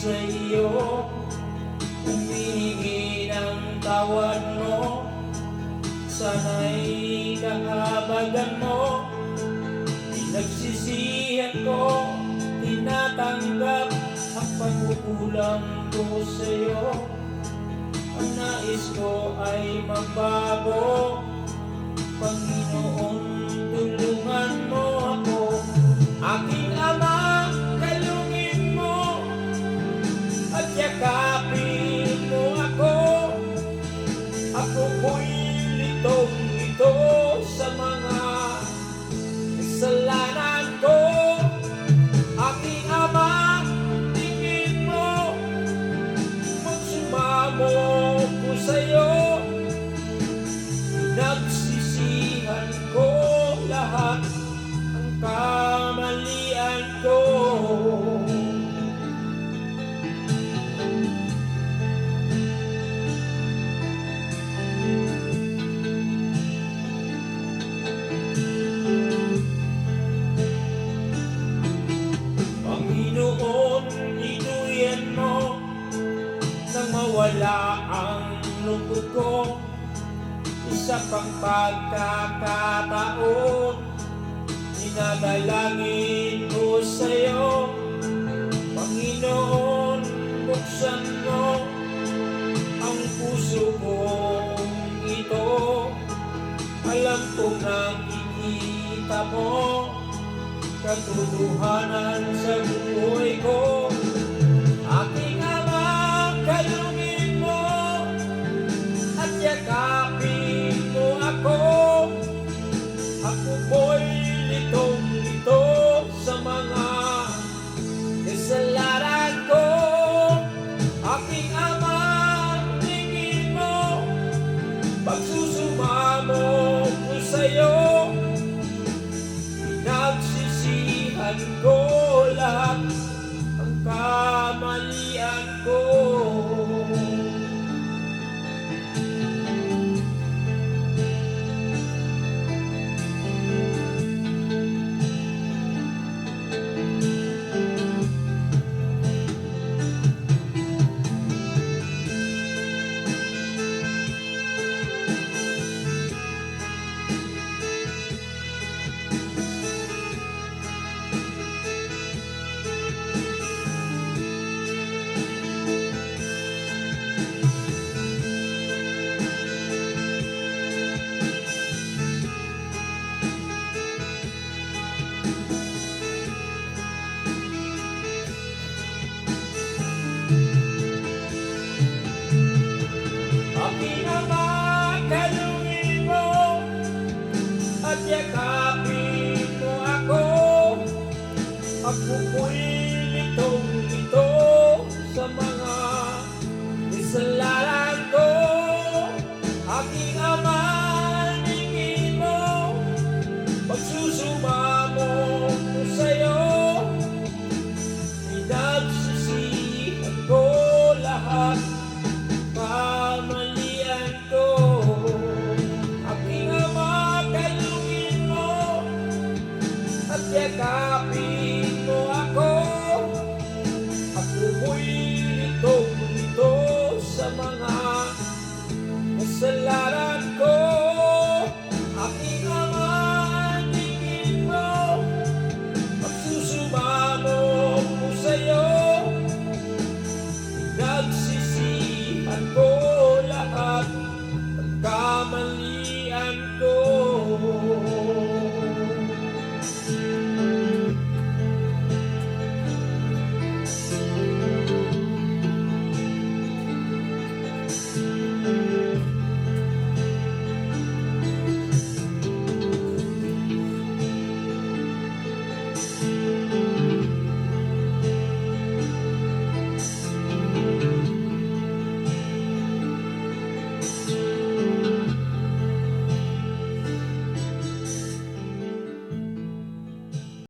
sa iyo, humihingi ng tawad mo. Sana'y kahabagan mo, pinagsisihan ko, tinatanggap ang pagkukulang ko sa iyo. Ang nais ko ay magbago, Panginoon, tulungan mo ako. Aking Ama, kalungin mo at yakapin mo ako. Ako po'y litong-lito sa mga kasalanan ko. Aking Ama, tingin mo, magsumamo ko sa'yo. Nagsisihan ko lahat ang kamalian ko. Panginoon, inuyan mo nang mawala ang lungkot ko. Isa pang pagkakataon, ninadalangin ko sa'yo. Panginoon, buksan mo ang puso kong ito. Alam kong nakikita mo katotohanan sa buhay ko. Aking Ama, kalungin mo at yakapin mo ako. Ako po'y litong-lito sa mga kasalanan ko. Aking Ama, tingin mo, pagsusumamo ko sa'yo. Pinagsisihan ko lahat ang kamalian ko. Aking Ama, kalungin mo at yakapin mo ako. Ako po'y litong-lito sa mga kasalanan ko. Aking Ama, tingin mo, pagsusumamo ko sa'yo. Pinagsisihan ko lahat kamalian ko. Aking Ama, kalungin mo at yakapin mo ako. Ako po'y litong-lito sa mga kasalanan